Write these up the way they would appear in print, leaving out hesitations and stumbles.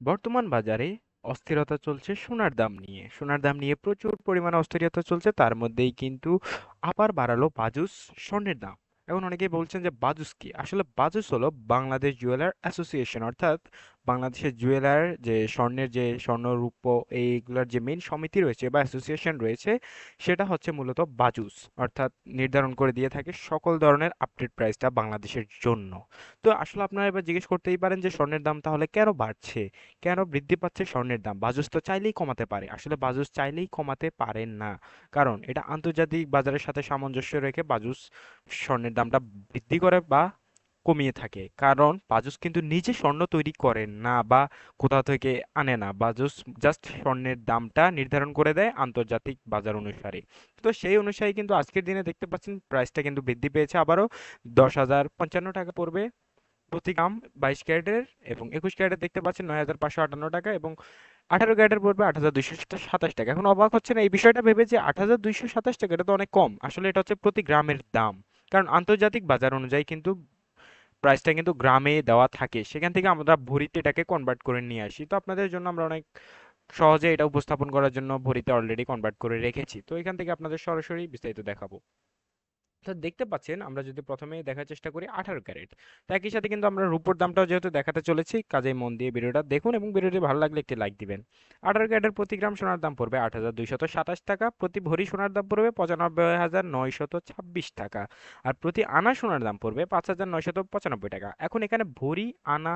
বর্তমান বাজারে অস্থিরতা চলছে সোনার দাম নিয়ে। সোনার দাম নিয়ে প্রচুর পরিমাণে অস্থিরতা চলছে। তার মধ্যেই কিন্তু আবার বাড়ালো বাজুস স্বর্ণের দাম। এখন অনেকেই বলছেন যে বাজুস কি? আসলে বাজুস হলো বাংলাদেশ জুয়েলার অ্যাসোসিয়েশন, অর্থাৎ বাংলাদেশের জুয়েলার যে স্বর্ণের যে স্বর্ণ রূপ এইগুলার যে মেইন সমিতি রয়েছে বা অ্যাসোসিয়েশন রয়েছে, সেটা হচ্ছে মূলত বাজুস, অর্থাৎ নির্ধারণ করে দিয়ে থাকে সকল ধরনের আপডেট প্রাইসটা বাংলাদেশের জন্য। তো আসলে আপনারা এবার জিজ্ঞেস করতেই পারেন যে স্বর্ণের দাম তাহলে কেন বাড়ছে, কেন বৃদ্ধি পাচ্ছে স্বর্ণের দাম? বাজুস তো চাইলেই কমাতে পারে। আসলে বাজুস চাইলেই কমাতে পারেন না, কারণ এটা আন্তর্জাতিক বাজারের সাথে সামঞ্জস্য রেখে বাজুস স্বর্ণের দামটা বৃদ্ধি করে বা কমিয়ে থাকে। কারণ বাজুস কিন্তু নিজে স্বর্ণ তৈরি করেন না বা কোথাও থেকে আনে না। বাজুস জাস্ট স্বর্ণের দামটা নির্ধারণ করে দেয় আন্তর্জাতিক বাজার অনুসারে। তো সেই অনুসারে কিন্তু আজকের দিনে দেখতে পাচ্ছেন প্রাইসটা কিন্তু বৃদ্ধি পেয়েছে আবারও। 10,055 টাকা পড়বে প্রতি গ্রাম 22 ক্যারেটের, এবং 21 ক্যারেটের দেখতে পাচ্ছেন 9,558 টাকা, এবং 18 ক্যারেটের পড়বে 8,227 টাকা। এখন অবাক হচ্ছে না এই বিষয়টা ভেবে যে 8,227 টাকা এটা তো অনেক কম? আসলে এটা হচ্ছে প্রতি গ্রামের দাম। কারণ আন্তর্জাতিক বাজার অনুযায়ী কিন্তু প্রাইসটা কিন্তু গ্রামে দেওয়া থাকে, সেখান থেকে আমরা ভরিতে এটাকে কনভার্ট করে নিয়ে আসি। তো আপনাদের জন্য আমরা অনেক সহজে এটা উপস্থাপন করার জন্য ভরিতে অলরেডি কনভার্ট করে রেখেছি। তো এখান থেকে আপনাদের সরাসরি বিস্তারিত দেখাবো। তো দেখতে পাচ্ছেন আমরা যদি প্রথমে দেখার চেষ্টা করি 18 ক্যারেট, তো একই সাথে কিন্তু আমরা রূপোর দামটাও যেহেতু দেখাতে চলেছি, কাজেই মন দিয়ে ভিডিওটা দেখুন এবং ভিডিওটি ভালো লাগলে একটি লাইক দিবেন। 18 ক্যারেটের প্রতি গ্রাম সোনার দাম পড়বে 8,227 টাকা, প্রতি ভরি সোনার দাম পড়বে 95,926 টাকা, আর প্রতি আনা সোনার দাম পড়বে 5,995 টাকা। এখন এখানে ভরি, আনা,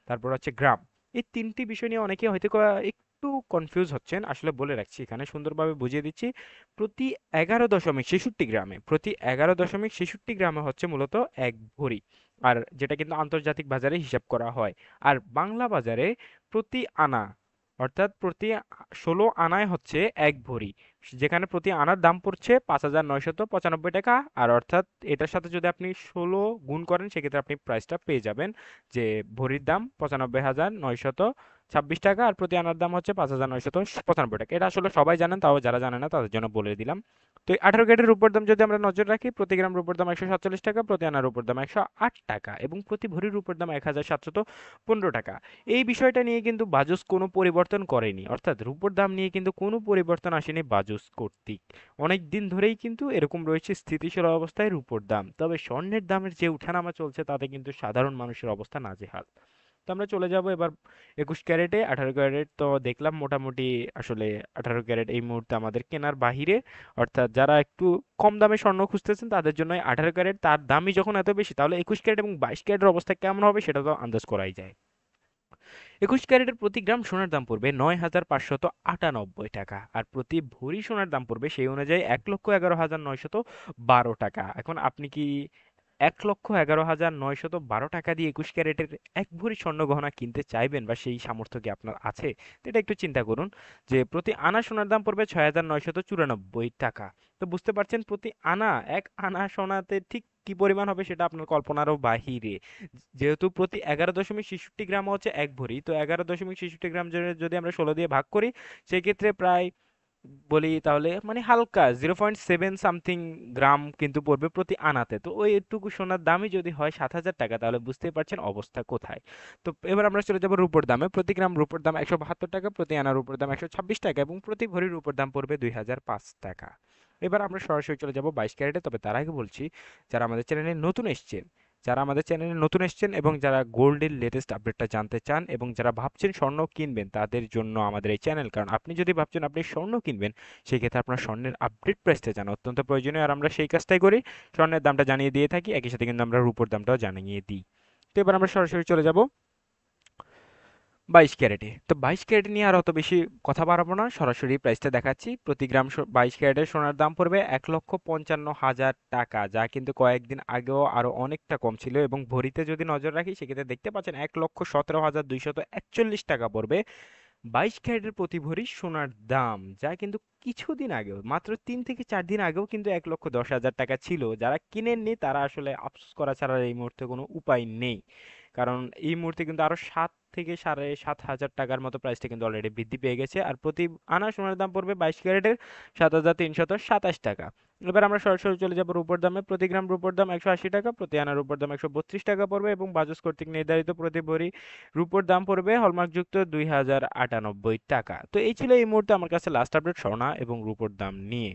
তারপর হচ্ছে গ্রাম, এই তিনটি বিষয় নিয়ে অনেকে হয়তো একটু কনফিউজ হচ্ছেন। আসলে বলে রাখছি, এখানে সুন্দরভাবে বুঝিয়ে দিচ্ছি। প্রতি 11.66 গ্রামে, হচ্ছে মূলত এক ভরি, আর যেটা কিন্তু আন্তর্জাতিক বাজারে হিসাব করা হয়। আর বাংলা বাজারে প্রতি আনা, অর্থাৎ প্রতি 16 আনায় হচ্ছে এক ভরি, যেখানে প্রতি আনার দাম পড়ছে 5,995 টাকা। আর অর্থাৎ এটার সাথে যদি আপনি 16 গুণ করেন সেক্ষেত্রে আপনি প্রাইসটা পেয়ে যাবেন যে ভরির দাম 95,926 টাকা, আর প্রতি আনার দাম হচ্ছে 5,995 টাকা। এটা আসলে সবাই জানেন, তাও যারা জানে না তাদের জন্য বলে দিলাম। তো এই 18 ক্যারেটের রূপোর দাম যদি আমরা নজর রাখি, প্রতি গ্রাম রূপোর দাম 147 টাকা, প্রতি আনার রূপোর দাম 108 টাকা, এবং প্রতি ভরির রূপোর দাম 1,715 টাকা। এই বিষয়টা নিয়ে কিন্তু বাজুস কোনো পরিবর্তন করেনি, অর্থাৎ রূপোর দাম নিয়ে কিন্তু কোনো পরিবর্তন আসেনি বাজুস কর্তৃক। অনেক দিন ধরেই কিন্তু এরকম রয়েছে স্থিতিশীল অবস্থায় রূপোর দাম। তবে স্বর্ণের দামের যে উঠানামা চলছে তাতে কিন্তু সাধারণ মানুষের অবস্থা নাজেহাল। তো আমরা চলে যাব এবার 21 ক্যারেটে। 18 ক্যারেট তো দেখলাম মোটামুটি, আসলে 18 ক্যারেট এই মুহূর্তে আমাদের কেনার বাহিরে, অর্থাৎ যারা একটু কম দামে স্বর্ণ খুঁজতেছেন তাদের জন্য 18 ক্যারেট, তার দামই যখন এত বেশি, তাহলে 21 ক্যারেট এবং 22 ক্যারেটের অবস্থা কেমন হবে সেটা তো আন্দাজ করাই যায়। 21 ক্যারেটের প্রতি গ্রাম সোনার দাম পড়বে 9,598 টাকা, আর প্রতি ভরি সোনার দাম পড়বে সেই অনুযায়ী 1,11,912 টাকা। এখন আপনি কি 1,11,912 টাকা দিয়ে 21 ক্যারেটের এক ভরি স্বর্ণ গহনা কিনতে চাইবেন, বা সেই সামর্থ্য কি আপনার আছে? তো এটা একটু চিন্তা করুন যে প্রতি আনা সোনার দাম পড়বে 6,994 টাকা। তো বুঝতে পারছেন প্রতি আনা, এক আনা সোনাতে ঠিক কি পরিমাণ হবে সেটা আপনার কল্পনারও বাহিরে। যেহেতু প্রতি 11.66 গ্রাম হচ্ছে এক ভরি, তো 11.66 গ্রাম যদি আমরা 16 দিয়ে ভাগ করি, সেক্ষেত্রে প্রায় বলি তাহলে মানে হালকা 0.7 গ্রাম কিন্তু পড়বে প্রতি আনাতে। তো ওই একটুকু সোনার দামই যদি হয় 7,000 টাকা, তাহলে বুঝতেই পারছেন অবস্থা কোথায়। তো এবার আমরা চলে যাবো রূপোর দামে। প্রতি গ্রাম রূপোর দাম 172 টাকা, প্রতি আনা রূপোর দাম 126 টাকা, এবং প্রতি ভরি রূপোর দাম পড়বে 2,005 টাকা। এবার আমরা সরাসরি চলে যাব 22 ক্যারেটে। তবে তার আগে বলছি, যারা আমাদের চ্যানেলে নতুন এসেছেন, এবং যারা গোল্ডের লেটেস্ট আপডেটটা জানতে চান, এবং যারা ভাবছেন স্বর্ণ কিনবেন, তাদের জন্য আমাদের এই চ্যানেল। কারণ আপনি যদি ভাবছেন আপনি স্বর্ণ কিনবেন, সেক্ষেত্রে আপনার স্বর্ণের আপডেট প্রাইসটা জানা অত্যন্ত প্রয়োজনীয়, আর আমরা সেই কাজটাই করি। স্বর্ণের দামটা জানিয়ে দিয়ে থাকি, একই সাথে কিন্তু আমরা রূপোর দামটাও জানিয়ে দিই। তো এবার আমরা সরাসরি চলে যাব 22 ক্যারেটে। তো 22 ক্যারেট নিয়ে আর অত বেশি কথা বাড়াবো না, সরাসরি প্রাইসটা দেখাচ্ছি। প্রতি গ্রাম 22 ক্যারেটের সোনার দাম পড়বে 1,55,000 টাকা, যা কিন্তু কয়েকদিন আগেও আরো অনেকটা কম ছিল। এবং ভরিতে যদি নজর রাখি সেক্ষেত্রে দেখতে পাচ্ছেন 1,17,241 টাকা পড়বে 22 ক্যারেটের প্রতি ভরি সোনার দাম, যা কিন্তু কিছুদিন আগেও, মাত্র 3 থেকে 4 দিন আগেও কিন্তু 1,10,000 টাকা ছিল। যারা কিনেননি তারা আসলে আফসোস করা ছাড়া এই মুহূর্তে কোনো উপায় নেই। কারণ এই মুহূর্তে কিন্তু আরো থেকে 7,500 টাকার মতো প্রাইসটা কিন্তু অলরেডি বৃদ্ধি পেয়ে গেছে। আর প্রতি আনা সোনার দাম পড়বে 22 ক্যারেটের 7,327 টাকা। এবার আমরা সরাসরি চলে যাব রূপোর দামে। প্রতি গ্রাম রূপোর দাম 180 টাকা, প্রতি আনা রূপোর দাম 132 টাকা পড়বে এবং বাজুস কর্তৃক নির্ধারিত প্রতি ভরি রূপোর দাম পড়বে হলমার্কযুক্ত 2,098 টাকা। তো এই ছিল এই মুহূর্তে আমার কাছে লাস্ট আপডেট সোনা এবং রূপোর দাম নিয়ে।